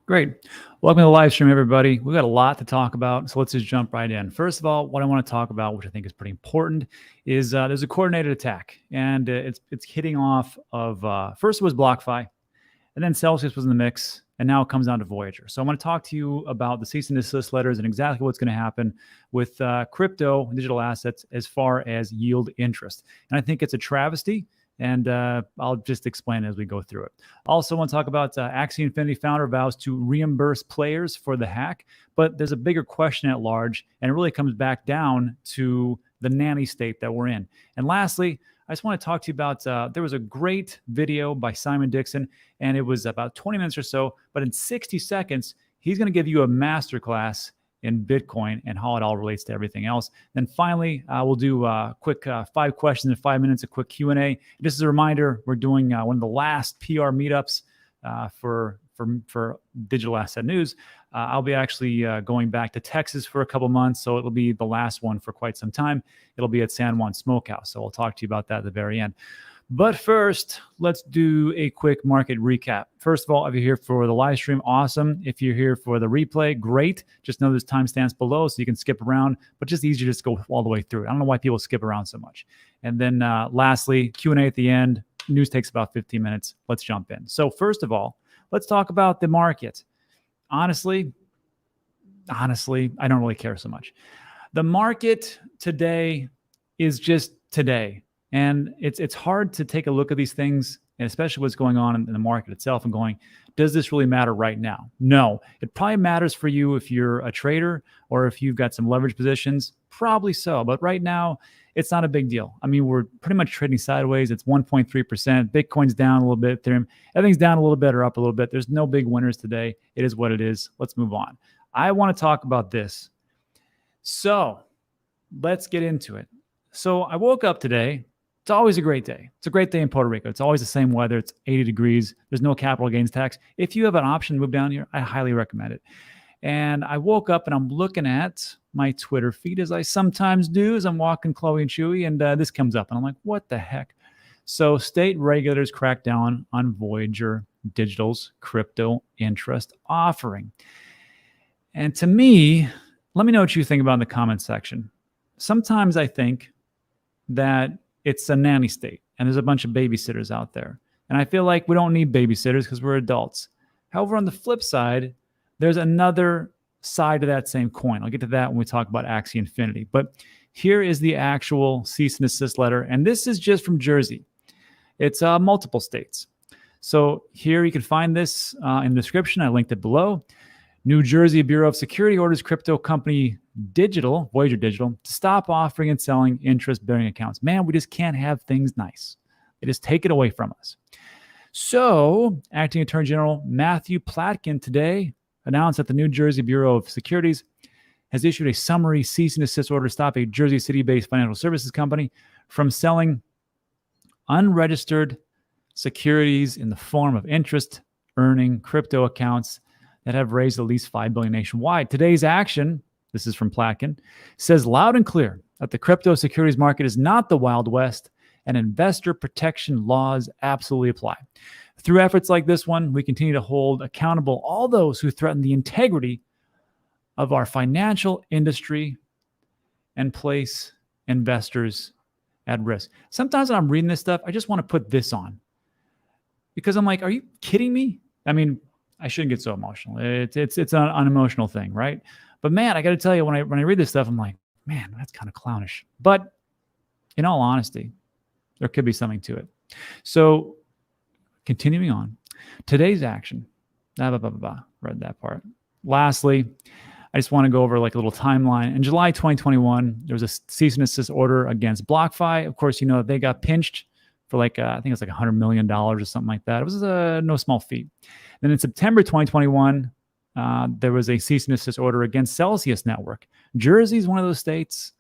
Great. Welcome to the live stream, everybody. We've got a lot to talk about, so let's just jump right in. First of all, what I want to talk about, which I think is pretty important, is there's a coordinated attack, and it's hitting off of first it was BlockFi, and then Celsius was in the mix, and now it comes down to Voyager. So I want to talk to you about the cease and desist letters and exactly what's going to happen with crypto and digital assets as far as yield interest. And I think it's a travesty. And I'll just explain as we go through it. Also want to talk about Axie Infinity founder vows to reimburse players for the hack, but there's a bigger question at large, and it really comes back down to the nanny state that we're in. And lastly, I just want to talk to you about, there was a great video by Simon Dixon, and it was about 20 minutes or so, but in 60 seconds, he's going to give you a masterclass in Bitcoin and how it all relates to everything else. Then finally, we'll do a quick 5 questions in 5 minutes, a quick Q&A. Just as a reminder, we're doing one of the last PR meetups for digital asset news. I'll be actually going back to Texas for a couple months, so it'll be the last one for quite some time. It'll be at San Juan Smokehouse, so I'll talk to you about that at the very end. But first, let's do a quick market recap. First of all, if you're here for the live stream, awesome. If you're here for the replay, great. Just know there's timestamps below so you can skip around, but just easier just go all the way through it. I don't know why people skip around so much. And then lastly, Q&A at the end. News takes about 15 minutes. Let's jump in. So first of all, let's talk about the market. Honestly, I don't really care so much. The market today is just today. And it's hard to take a look at these things, and especially what's going on in the market itself, and going, does this really matter right now? No, it probably matters for you if you're a trader or if you've got some leverage positions, probably so. But right now, it's not a big deal. I mean, we're pretty much trading sideways. It's 1.3%. Bitcoin's down a little bit. Ethereum, everything's down a little bit or up a little bit. There's no big winners today. It is what it is. Let's move on. I want to talk about this. So let's get into it. So I woke up today. It's always a great day. It's a great day in Puerto Rico. It's always the same weather. It's 80 degrees. There's no capital gains tax. If you have an option to move down here, I highly recommend it. And I woke up and I'm looking at my Twitter feed, as I sometimes do, as I'm walking Chloe and Chewy, and this comes up. And I'm like, what the heck? So state regulators crack down on Voyager Digital's crypto interest offering. And to me, let me know what you think about in the comment section. Sometimes I think that it's a nanny state, and there's a bunch of babysitters out there. And I feel like we don't need babysitters because we're adults. However, on the flip side, there's another side to that same coin. I'll get to that when we talk about Axie Infinity. But here is the actual cease and desist letter, and this is just from Jersey. It's multiple states. So here you can find this in the description. I linked it below. New Jersey Bureau of Security orders crypto company Voyager Digital, to stop offering and selling interest-bearing accounts. Man, we just can't have things nice. They just take it away from us. So, Acting Attorney General Matthew Platkin today announced that the New Jersey Bureau of Securities has issued a summary cease and desist order to stop a Jersey City-based financial services company from selling unregistered securities in the form of interest-earning crypto accounts that have raised at least $5 billion nationwide. Today's action, this is from Platkin, says loud and clear that the crypto securities market is not the Wild West, and investor protection laws absolutely apply. Through efforts like this one, we continue to hold accountable all those who threaten the integrity of our financial industry and place investors at risk. Sometimes when I'm reading this stuff, I just want to put this on because I'm like, are you kidding me? I mean, I shouldn't get so emotional. It's an unemotional thing, right? But man, I got to tell you, when I read this stuff, I'm like, man, that's kind of clownish. But in all honesty, there could be something to it. So continuing on, today's action. Read that part. Lastly, I just want to go over like a little timeline. In July 2021, there was a cease and desist order against BlockFi. Of course, you know they got pinched for like I think it's like $100 million or something like that. It was no small feat. Then in September 2021, there was a cease and desist order against Celsius Network. Jersey is one of those states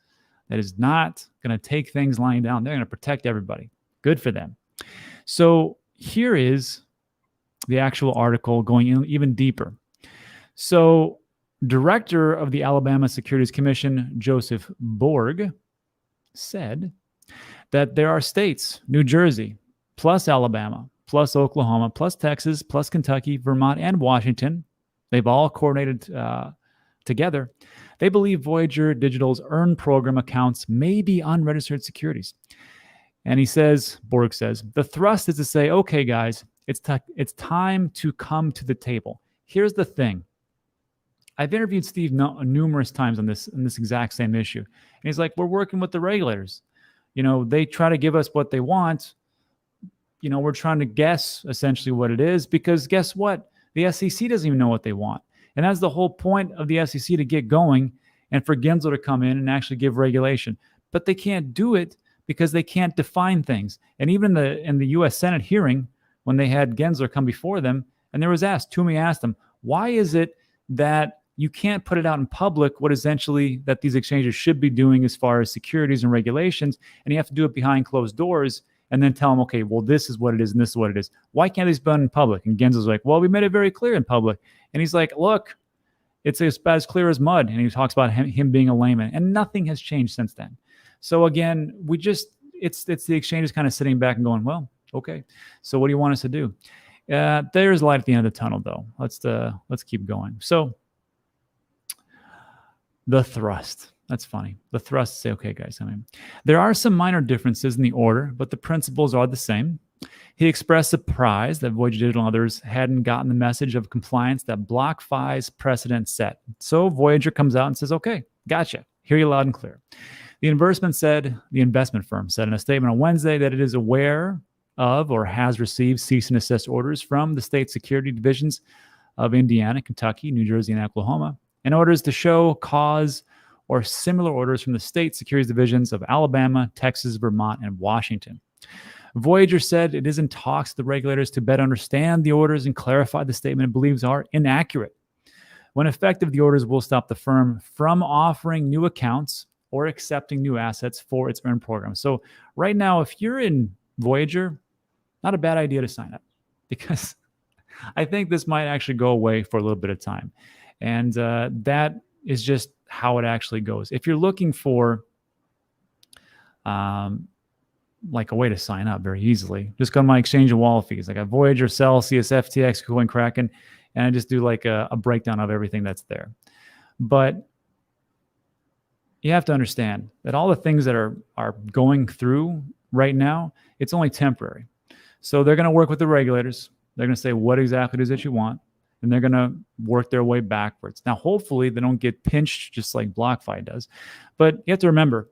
that is not going to take things lying down. They're going to protect everybody. Good for them. So here is the actual article going in even deeper. So Director of the Alabama Securities Commission, Joseph Borg, said that there are states, New Jersey, plus Alabama, plus Oklahoma, plus Texas, plus Kentucky, Vermont, and Washington, they've all coordinated together. They believe Voyager Digital's earn program accounts may be unregistered securities. And he says, Borg says, the thrust is to say, okay, guys, it's time to come to the table. Here's the thing. I've interviewed Steve numerous times on this exact same issue. And he's like, we're working with the regulators. They try to give us what they want. We're trying to guess essentially what it is, because guess what? The SEC doesn't even know what they want. And that's the whole point of the SEC, to get going and for Gensler to come in and actually give regulation. But they can't do it because they can't define things. And even in the U.S. Senate hearing, when they had Gensler come before them, and there was Toomey asked them, why is it that you can't put it out in public what essentially that these exchanges should be doing as far as securities and regulations, and you have to do it behind closed doors and then tell them, okay, well, this is what it is and this is what it is. Why can't these be done in public? And Gensler's like, well, we made it very clear in public. And he's like, look, it's as clear as mud. And he talks about him being a layman, and nothing has changed since then. So again, it's the exchanges kind of sitting back and going, well, okay, so what do you want us to do? There's light at the end of the tunnel, though. Let's keep going. So the thrust. That's funny. The thrust say, okay, guys, there are some minor differences in the order, but the principles are the same. He expressed surprise that Voyager Digital and others hadn't gotten the message of compliance that BlockFi's precedent set. So Voyager comes out and says, okay, gotcha. Hear you loud and clear. The investment firm said in a statement on Wednesday that it is aware of or has received cease and desist orders from the state security divisions of Indiana, Kentucky, New Jersey, and Oklahoma, and orders to show cause or similar orders from the state securities divisions of Alabama, Texas, Vermont, and Washington. Voyager said it is in talks with the regulators to better understand the orders and clarify the statement it believes are inaccurate. When effective, the orders will stop the firm from offering new accounts or accepting new assets for its earn program. So right now, if you're in Voyager, not a bad idea to sign up, because I think this might actually go away for a little bit of time. And that is just how it actually goes. If you're looking for like a way to sign up very easily, just go to my exchange and wallet fees. I got Voyager, Cell, CSFTX, Coin Kraken, and I just do like a breakdown of everything that's there. But you have to understand that all the things that are going through right now, it's only temporary. So they're going to work with the regulators. They're going to say what exactly it is that you want, and they're going to work their way backwards. Now, hopefully they don't get pinched just like BlockFi does. But you have to remember,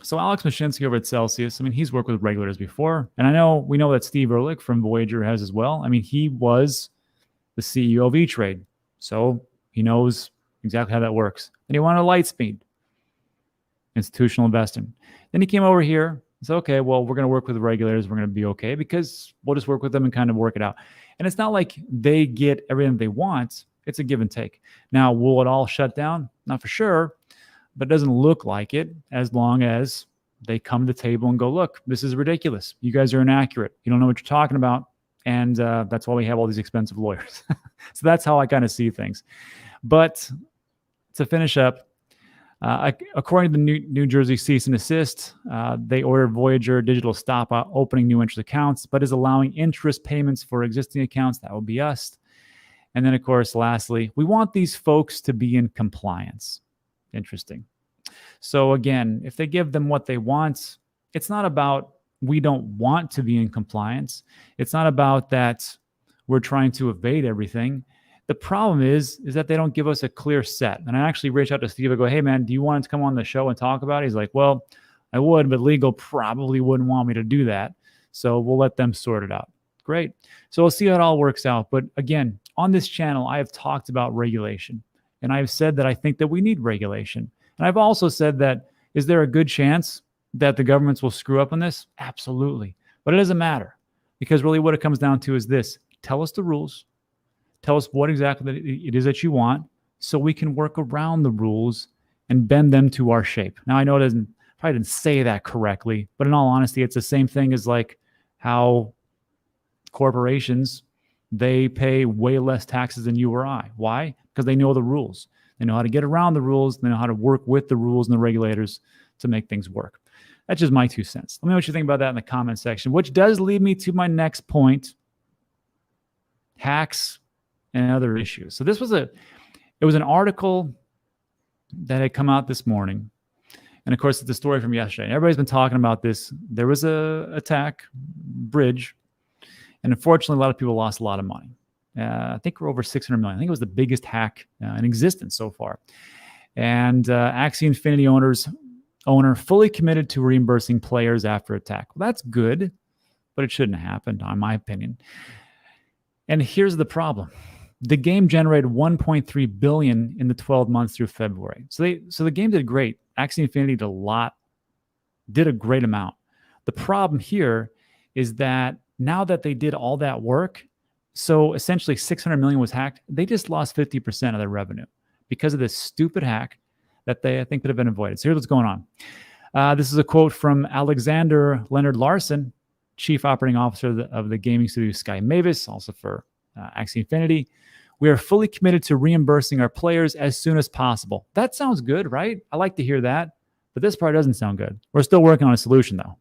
so Alex Mashinsky over at Celsius, he's worked with regulators before. And we know that Steve Ehrlich from Voyager has as well. He was the CEO of E-Trade. So he knows exactly how that works. And he wanted Lightspeed, institutional investing. Then he came over here and said, okay, well, we're going to work with the regulators. We're going to be okay because we'll just work with them and kind of work it out. And it's not like they get everything they want. It's a give and take. Now, will it all shut down? Not for sure, but it doesn't look like it, as long as they come to the table and go, look, this is ridiculous. You guys are inaccurate. You don't know what you're talking about. And that's why we have all these expensive lawyers. So that's how I kind of see things. But to finish up, according to the New Jersey cease and desist, they ordered Voyager Digital stop opening new interest accounts, but is allowing interest payments for existing accounts. That will be us. And then, of course, lastly, we want these folks to be in compliance. Interesting. So again, if they give them what they want, it's not about we don't want to be in compliance. It's not about that we're trying to evade everything. The problem is that they don't give us a clear set. And I actually reached out to Steve and go, hey, man, do you want to come on the show and talk about it? He's like, well, I would, but legal probably wouldn't want me to do that. So we'll let them sort it out. Great. So we'll see how it all works out. But again, on this channel, I have talked about regulation. And I've said that I think that we need regulation. And I've also said that, is there a good chance that the governments will screw up on this? Absolutely. But it doesn't matter, because really what it comes down to is this. Tell us the rules. Tell us what exactly it is that you want, so we can work around the rules and bend them to our shape. Now, I know it probably didn't say that correctly, but in all honesty, it's the same thing as like how corporations, they pay way less taxes than you or I. Why? Because they know the rules. They know how to get around the rules. They know how to work with the rules and the regulators to make things work. That's just my 2 cents. Let me know what you think about that in the comment section, which does lead me to my next point. Hacks and other issues. So it was an article that had come out this morning. And of course, it's the story from yesterday. Everybody's been talking about this. There was a attack, bridge, and unfortunately, a lot of people lost a lot of money. I think we're over 600 million. I think it was the biggest hack in existence so far. And Axie Infinity owner fully committed to reimbursing players after attack. Well, that's good, but it shouldn't have happened, in my opinion. And here's the problem. The game generated 1.3 billion in the 12 months through February. So the game did great. Axie Infinity did a great amount. The problem here is that now that they did all that work, so essentially 600 million was hacked, they just lost 50% of their revenue because of this stupid hack that I think could have been avoided. So here's what's going on. This is a quote from Alexander Leonard Larson, Chief Operating Officer of the gaming studio Sky Mavis, also for Axie Infinity. We are fully committed to reimbursing our players as soon as possible. That sounds good, right? I like to hear that, but this part doesn't sound good. We're still working on a solution, though.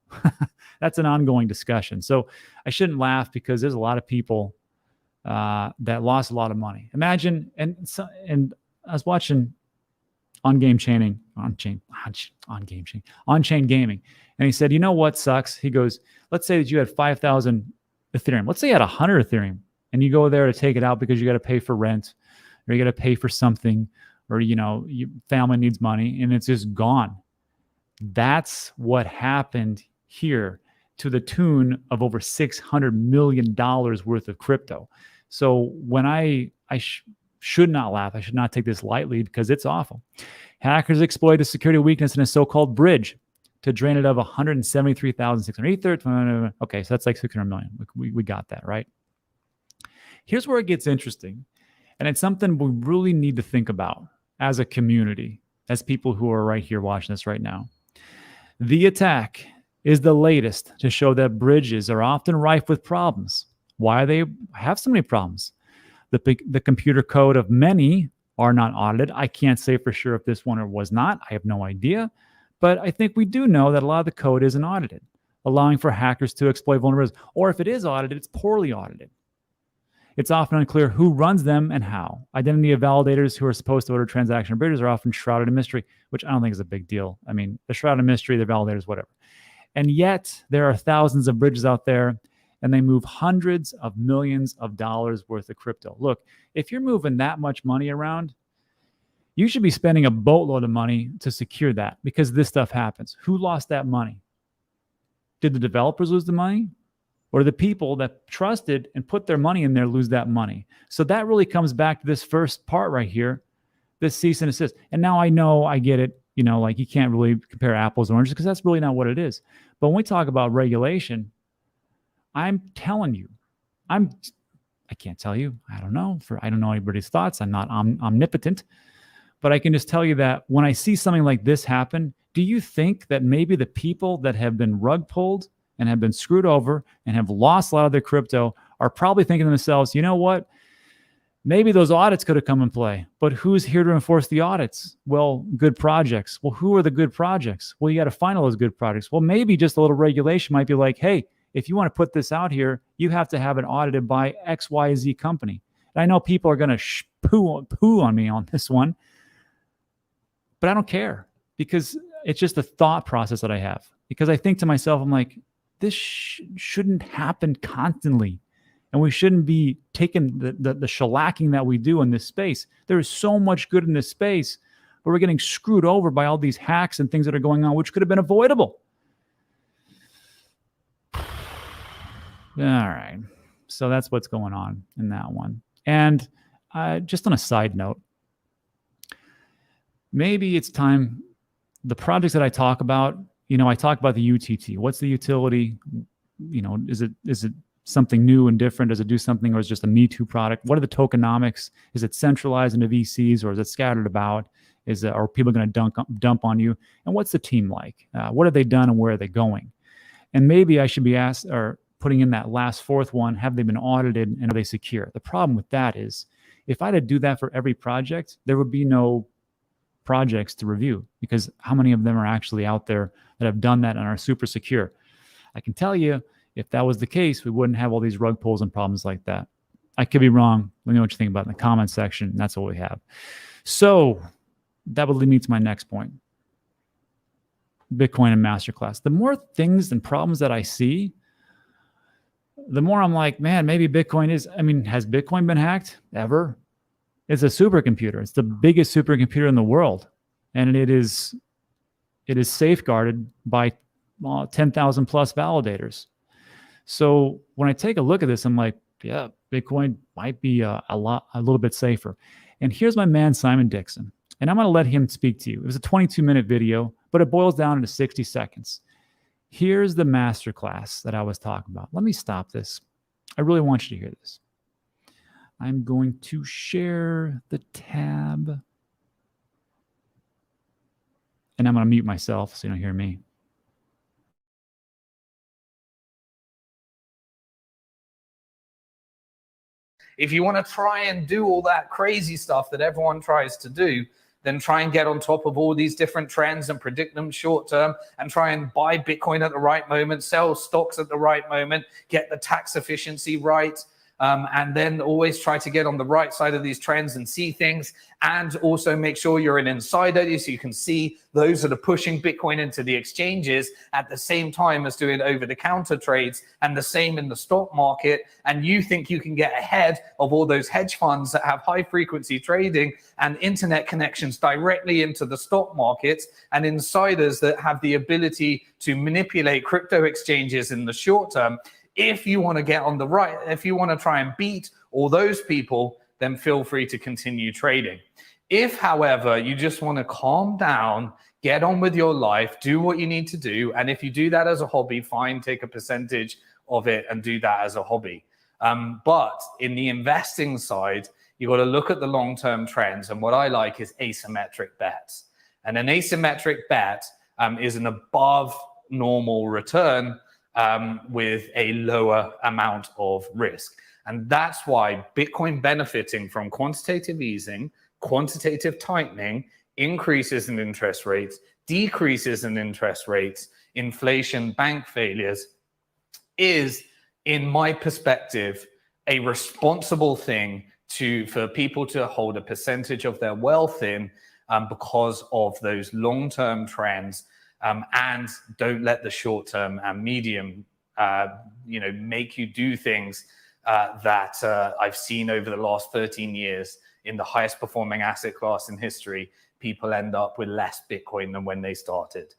That's an ongoing discussion. So I shouldn't laugh because there's a lot of people that lost a lot of money. Imagine, and I was watching On-Chain Gaming, and he said, you know what sucks? He goes, let's say that you had 5,000 Ethereum. Let's say you had 100 Ethereum. And you go there to take it out because you got to pay for rent or you got to pay for something or, your family needs money and it's just gone. That's what happened here to the tune of over $600 million worth of crypto. So when I should not laugh, I should not take this lightly because it's awful. Hackers exploited a security weakness in a so-called bridge to drain it of 173,600 Ether. Okay, so that's like 600 million. We got that, right? Here's where it gets interesting, and it's something we really need to think about as a community, as people who are right here watching this right now. The attack is the latest to show that bridges are often rife with problems. Why they have so many problems? The computer code of many are not audited. I can't say for sure if this one was not. I have no idea. But I think we do know that a lot of the code isn't audited, allowing for hackers to exploit vulnerabilities. Or if it is audited, it's poorly audited. It's often unclear who runs them and how. Identity of validators who are supposed to order transaction bridges are often shrouded in mystery, which I don't think is a big deal. I mean, they're shrouded in mystery, they're validators, whatever. And yet, there are thousands of bridges out there, and they move hundreds of millions of dollars worth of crypto. Look, if you're moving that much money around, you should be spending a boatload of money to secure that because this stuff happens. Who lost that money? Did the developers lose the money? Or the people that trusted and put their money in there lose that money? So that really comes back to this first part right here, this cease and desist. And now I know, I get it, like you can't really compare apples and oranges because that's really not what it is. But when we talk about regulation, I'm telling you, I can't tell you, I don't know anybody's thoughts. I'm not omnipotent, but I can just tell you that when I see something like this happen, do you think that maybe the people that have been rug pulled and have been screwed over and have lost a lot of their crypto are probably thinking to themselves, you know what? Maybe those audits could have come in play, but who's here to enforce the audits? Well, good projects. Well, who are the good projects? Well, you got to find all those good projects. Well, maybe just a little regulation might be like, hey, if you want to put this out here, you have to have it audited by XYZ company. And I know people are going to poo on me on this one, but I don't care because it's just a thought process that I have. Because I think to myself, I'm like, this shouldn't happen constantly. And we shouldn't be taking the shellacking that we do in this space. There is so much good in this space, but we're getting screwed over by all these hacks and things that are going on, which could have been avoidable. All right. So that's what's going on in that one. And just on a side note, maybe it's time, the projects that I talk about, I talk about the UTT. What's the utility? Is it something new and different? Does it do something, or is it just a Me Too product? What are the tokenomics? Is it centralized into VCs, or is it scattered about? Are people going to dump on you? And what's the team like? What have they done, and where are they going? And maybe I should be asked, or putting in that last fourth one, have they been audited and are they secure? The problem with that is, if I had to do that for every project, there would be no projects to review, because how many of them are actually out there that have done that and are super secure? I can tell you, if that was the case, we wouldn't have all these rug pulls and problems like that. I could be wrong. Let me know what you think about it in the comment section. That's what we have. So that would lead me to my next point. Bitcoin and masterclass. The more things and problems that I see, the more I'm like, man, maybe Bitcoin is, I mean, has Bitcoin been hacked ever? It's a supercomputer. It's the biggest supercomputer in the world. And it is safeguarded by 10,000 plus validators. So when I take a look at this, I'm like, yeah, Bitcoin might be a little bit safer. And here's my man, Simon Dixon. And I'm going to let him speak to you. It was a 22-minute video, but it boils down into 60 seconds. Here's the masterclass that I was talking about. Let me stop this. I really want you to hear this. I'm going to share the tab. And I'm going to mute myself so you don't hear me. If you want to try and do all that crazy stuff that everyone tries to do, then try and get on top of all these different trends and predict them short term, and try and buy Bitcoin at the right moment, sell stocks at the right moment, get the tax efficiency right. And then always try to get on the right side of these trends and see things, and also make sure you're an insider so you can see those that are pushing Bitcoin into the exchanges at the same time as doing over-the-counter trades, and the same in the stock market. And you think you can get ahead of all those hedge funds that have high-frequency trading and internet connections directly into the stock markets, and insiders that have the ability to manipulate crypto exchanges in the short term. If you want to get on the right, if you want to try and beat all those people, then feel free to continue trading. If, however, you just want to calm down, get on with your life, do what you need to do, and if you do that as a hobby, fine, take a percentage of it and do that as a hobby. But in the investing side, you got to look at the long-term trends, and what I like is asymmetric bets. And an asymmetric bet is an above normal return with a lower amount of risk. And that's why Bitcoin benefiting from quantitative easing, quantitative tightening, increases in interest rates, decreases in interest rates, inflation, bank failures, is, in my perspective, a responsible thing for people to hold a percentage of their wealth in, because of those long-term trends. And don't let the short term and medium, make you do things that I've seen over the last 13 years in the highest performing asset class in history. People end up with less Bitcoin than when they started.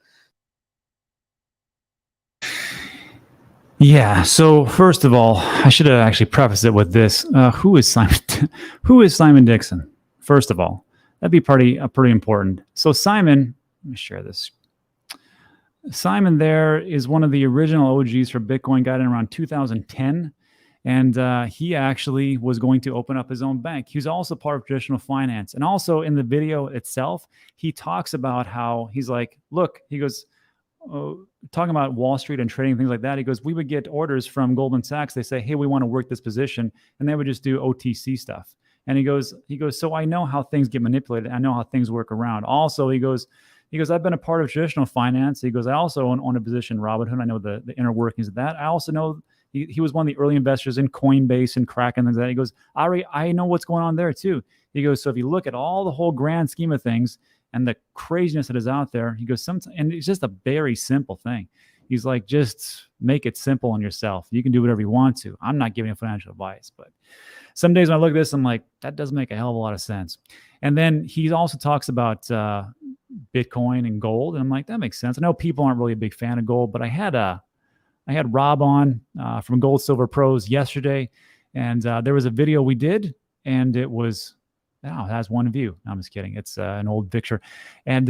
Yeah. So first of all, I should have actually prefaced it with this: who is Simon? Who is Simon Dixon? First of all, that'd be pretty important. So Simon, let me share this. Simon there is one of the original OGs for Bitcoin, got in around 2010. And he actually was going to open up his own bank. He was also part of traditional finance. And also in the video itself, he talks about how he's like, look, he goes, talking about Wall Street and trading, things like that. He goes, we would get orders from Goldman Sachs. They say, hey, we want to work this position. And they would just do OTC stuff. And he goes, so I know how things get manipulated. I know how things work around. Also, he goes, I've been a part of traditional finance. He goes, I also own a position in Robinhood. I know the inner workings of that. I also know he was one of the early investors in Coinbase and Kraken and things like that. He goes, Ari, I know what's going on there too. He goes, so if you look at all the whole grand scheme of things and the craziness that is out there, he goes, and it's just a very simple thing. He's like, just make it simple on yourself. You can do whatever you want to. I'm not giving you financial advice, but some days when I look at this, I'm like, that does make a hell of a lot of sense. And then he also talks about Bitcoin and gold. And I'm like, that makes sense. I know people aren't really a big fan of gold, but I had Rob on from Gold Silver Pros yesterday, and there was a video we did, and it was, it has one view. No, I'm just kidding. It's an old picture. And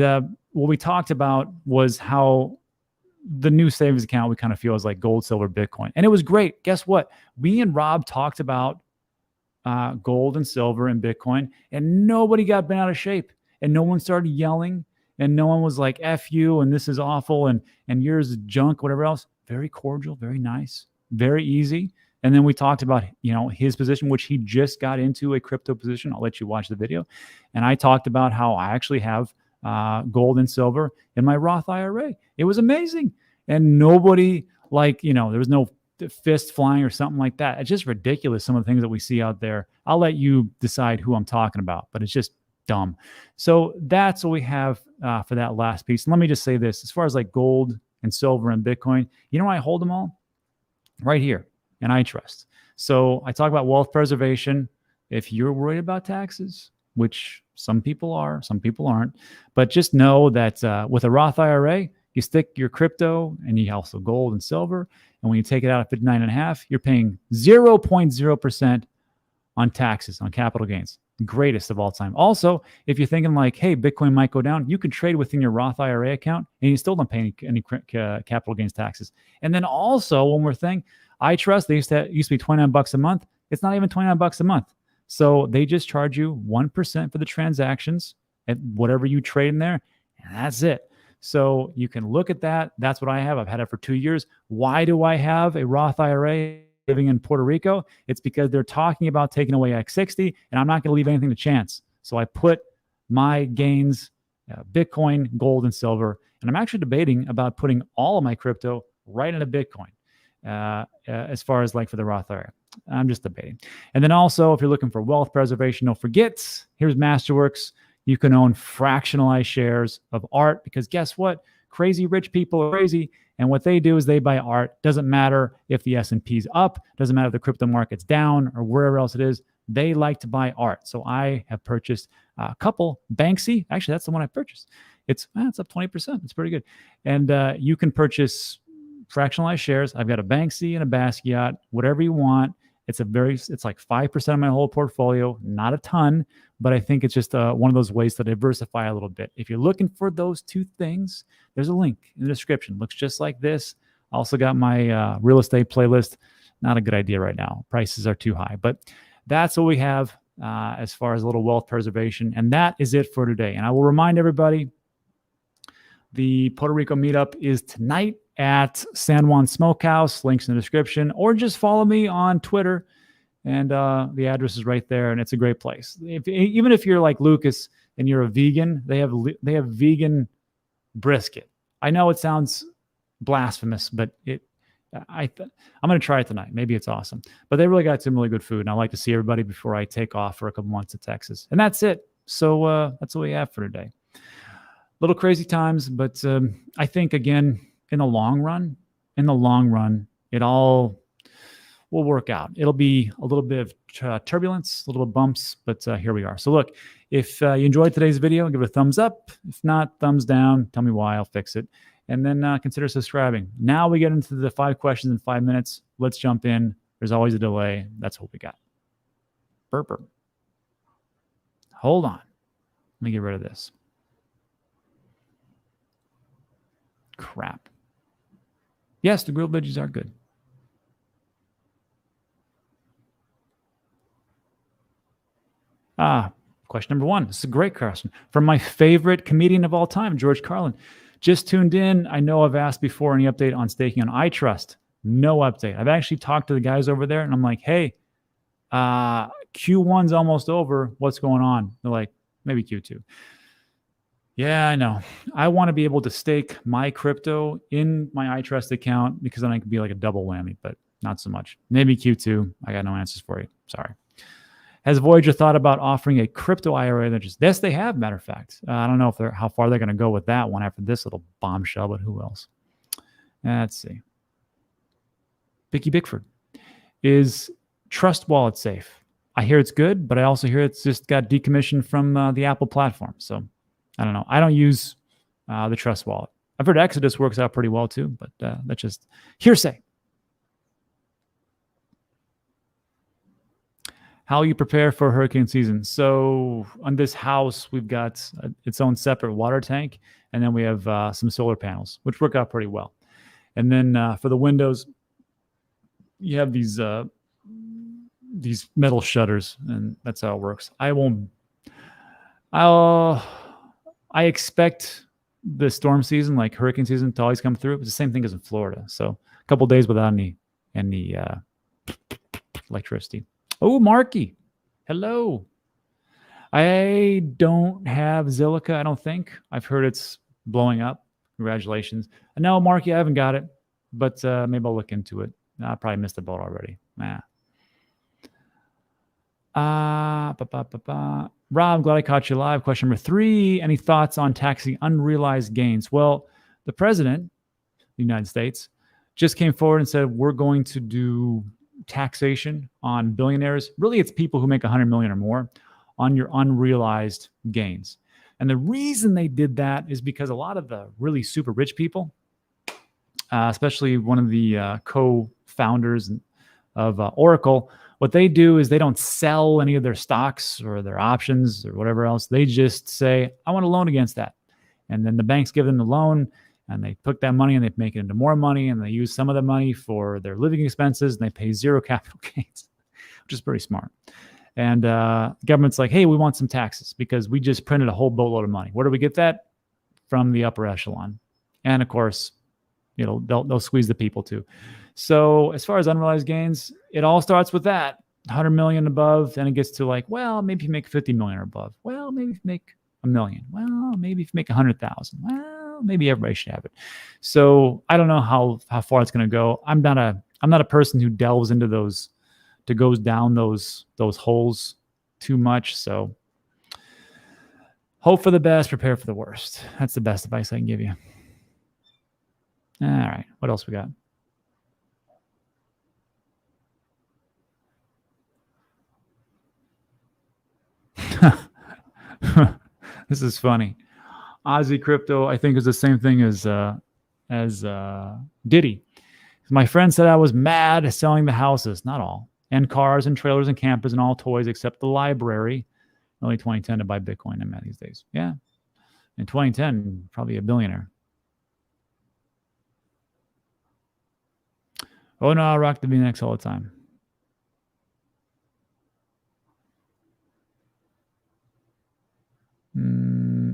what we talked about was how the new savings account we kind of feel is like gold, silver, Bitcoin. And it was great. Guess what? Me and Rob talked about gold and silver and Bitcoin, and nobody got bent out of shape, and no one started yelling, and no one was like, F you, and this is awful, and yours is junk, whatever else. Very cordial, very nice, very easy. And then we talked about, his position, which he just got into a crypto position. I'll let you watch the video. And I talked about how I actually have gold and silver in my Roth IRA. It was amazing. And nobody there was no fist flying or something like that. It's just ridiculous, some of the things that we see out there. I'll let you decide who I'm talking about, but it's just dumb. So that's what we have for that last piece. And let me just say this, as far as like gold and silver and Bitcoin, you know where I hold them all? Right here in iTrust. So I talk about wealth preservation. If you're worried about taxes, which some people are, some people aren't, but just know that with a Roth IRA, you stick your crypto and you also gold and silver. And when you take it out at 59.5, you're paying 0.0% on taxes, on capital gains. Greatest of all time. Also, if you're thinking like, hey, Bitcoin might go down, you can trade within your Roth IRA account and you still don't pay any capital gains taxes. And then also, one more thing, iTrust, they used to be $29 a month. It's not even $29 a month. So they just charge you 1% for the transactions at whatever you trade in there, and that's it. So you can look at that. That's what I have. I've had it for 2 years. Why do I have a Roth IRA living in Puerto Rico? It's because they're talking about taking away X60, and I'm not going to leave anything to chance. So I put my gains, Bitcoin, gold, and silver, and I'm actually debating about putting all of my crypto right into Bitcoin as far as like for the Roth IRA. I'm just debating. And then also, if you're looking for wealth preservation, don't forget, here's Masterworks. You can own fractionalized shares of art because guess what? Crazy rich people are crazy. And what they do is they buy art. Doesn't matter if the S&P's up. Doesn't matter if the crypto market's down or wherever else it is. They like to buy art. So I have purchased a couple. Banksy, actually, that's the one I purchased. It's up 20%. It's pretty good. And you can purchase fractionalized shares. I've got a Banksy and a Basquiat, whatever you want. It's like 5% of my whole portfolio, not a ton, but I think it's just one of those ways to diversify a little bit. If you're looking for those two things, there's a link in the description. Looks just like this. I also got my real estate playlist. Not a good idea right now. Prices are too high, but that's what we have as far as a little wealth preservation. And that is it for today. And I will remind everybody, the Puerto Rico meetup is tonight at San Juan Smokehouse. Links in the description, or just follow me on Twitter, and the address is right there. And it's a great place. Even if you're like Lucas and you're a vegan, they have vegan brisket. I know it sounds blasphemous, but I'm going to try it tonight. Maybe it's awesome. But they really got some really good food, and I like to see everybody before I take off for a couple months to Texas. And that's it. So that's what we have for today. Little crazy times, but I think, again, in the long run, it all will work out. It'll be a little bit of turbulence, a little bit of bumps, but here we are. So look, if you enjoyed today's video, give it a thumbs up. If not, thumbs down. Tell me why, I'll fix it. And then consider subscribing. Now we get into the 5 questions in 5 minutes. Let's jump in. There's always a delay. That's what we got. Burp. Hold on. Let me get rid of this. Crap. Yes, the grilled veggies are good. Question number 1. This is a great question from my favorite comedian of all time, George Carlin. Just tuned in. I know I've asked before any update on staking on iTrust. No update. I've actually talked to the guys over there, and I'm like, hey, Q1's almost over. What's going on? They're like, maybe Q2. Yeah, I know. I want to be able to stake my crypto in my iTrust account because then I can be like a double whammy, but not so much. Maybe Q2. I got no answers for you. Sorry. Has Voyager thought about offering a crypto IRA? Yes, they have, matter of fact. I don't know how far they're going to go with that one after this little bombshell, but who else? Let's see. Vicky Bickford. Is Trust Wallet safe? I hear it's good, but I also hear it's just got decommissioned from the Apple platform. So I don't know. I don't use the Trust Wallet. I've heard Exodus works out pretty well too, but that's just hearsay. How you prepare for hurricane season. So on this house, we've got its own separate water tank, and then we have some solar panels, which work out pretty well. And then for the windows, you have these metal shutters, and that's how it works. I expect the storm season, like hurricane season, to always come through. It's the same thing as in Florida. So a couple days without any electricity. Oh, Marky. Hello. I don't have Zilliqa, I don't think. I've heard it's blowing up. Congratulations. No, Marky, I haven't got it, but maybe I'll look into it. I probably missed the boat already. Nah. Rob, glad I caught you live. Question number 3. Any thoughts on taxing unrealized gains? Well, the president of the United States just came forward and said, we're going to do taxation on billionaires. Really, it's people who make 100 million or more on your unrealized gains. And the reason they did that is because a lot of the really super rich people, especially one of the co-founders of Oracle, what they do is they don't sell any of their stocks or their options or whatever else. They just say, I want a loan against that. And then the banks give them the loan, and they put that money and they make it into more money, and they use some of the money for their living expenses, and they pay zero capital gains, which is pretty smart. And the government's like, hey, we want some taxes because we just printed a whole boatload of money. Where do we get that? From the upper echelon. And of course, they'll squeeze the people too. So as far as unrealized gains, it all starts with that 100 million above. Then it gets to like, well, maybe if you make 50 million or above. Well, maybe if you make $1 million. Well, maybe if you make 100,000. Well, maybe everybody should have it. So I don't know how far it's going to go. I'm not a person who delves into those, to goes down those holes too much. So hope for the best, prepare for the worst. That's the best advice I can give you. All right, what else we got? This is funny. Aussie Crypto, I think, is the same thing as Diddy. My friend said I was mad selling the houses, not all, and cars and trailers and campers and all toys except the library. Only 2010 to buy Bitcoin. I'm at these days. Yeah, in 2010, probably a billionaire. Oh no, I rock the V-Nex all the time.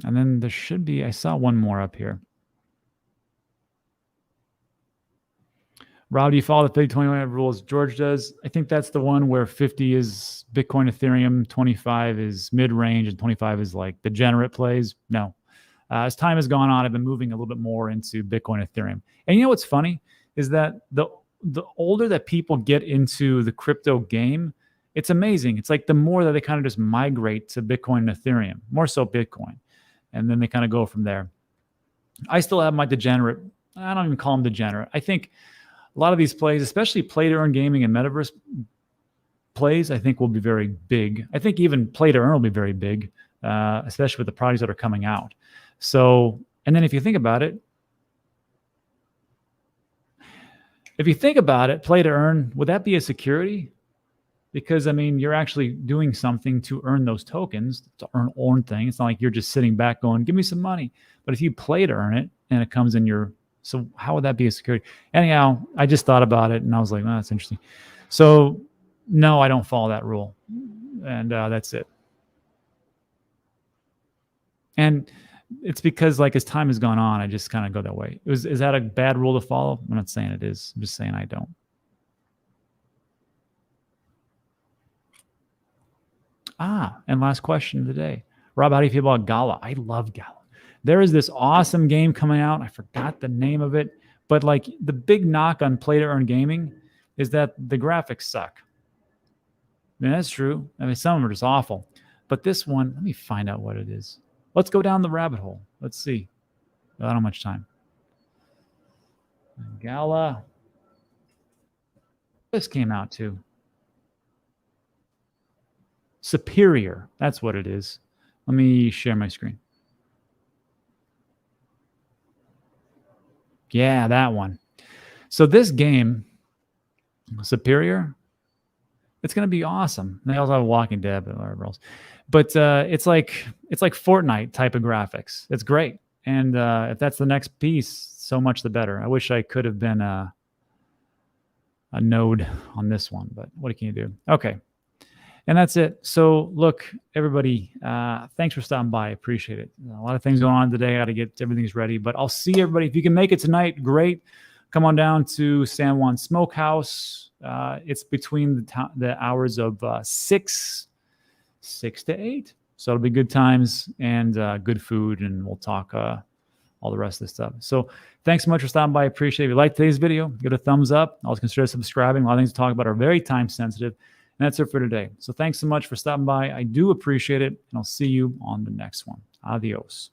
And then there should be, I saw one more up here. Rob, do you follow the 50-20 rules? George does. I think that's the one where 50 is Bitcoin, Ethereum, 25 is mid-range, and 25 is like degenerate plays. No. As time has gone on, I've been moving a little bit more into Bitcoin, Ethereum. And you know what's funny is that the older that people get into the crypto game, it's amazing. It's like the more that they kind of just migrate to Bitcoin and Ethereum, more so Bitcoin. And then they kind of go from there. I still have my degenerate. I don't even call them degenerate. I think a lot of these plays, especially play-to-earn gaming and metaverse plays, I think will be very big. I think even play-to-earn will be very big, especially with the products that are coming out. So, and then if you think about it, play-to-earn, would that be a security? Because, I mean, you're actually doing something to earn those tokens, to earn thing. It's not like you're just sitting back going, give me some money. But if you play to earn it and it comes in your, so how would that be a security? Anyhow, I just thought about it and I was like, oh, that's interesting. So no, I don't follow that rule. And that's it. And it's because like as time has gone on, I just kind of go that way. Is that a bad rule to follow? I'm not saying it is. I'm just saying I don't. And last question of the day. Rob, how do you feel about Gala? I love Gala. There is this awesome game coming out. I forgot the name of it. But like the big knock on play-to-earn gaming is that the graphics suck. I mean, that's true. I mean, some of them are just awful. But this one, let me find out what it is. Let's go down the rabbit hole. Let's see. I don't have much time. Gala. This came out too. Superior. That's what it is. Let me share my screen. Yeah, that one. So this game, Superior, it's going to be awesome. They also have Walking Dead and whatever else. But it's like Fortnite type of graphics. It's great. And if that's the next piece, so much the better. I wish I could have been a node on this one, but what can you do? Okay. And that's it. So look, everybody, thanks for stopping by. I appreciate it. A lot of things going on today. I got to get everything's ready, but I'll see everybody. If you can make it tonight, great. Come on down to San Juan Smokehouse. It's between the hours of 6 to 8. So it'll be good times and good food, and we'll talk all the rest of this stuff. So thanks so much for stopping by. I appreciate it. If you like today's video, give it a thumbs up. Also consider subscribing. A lot of things to talk about are very time sensitive. And that's it for today. So thanks so much for stopping by. I do appreciate it. And I'll see you on the next one. Adios.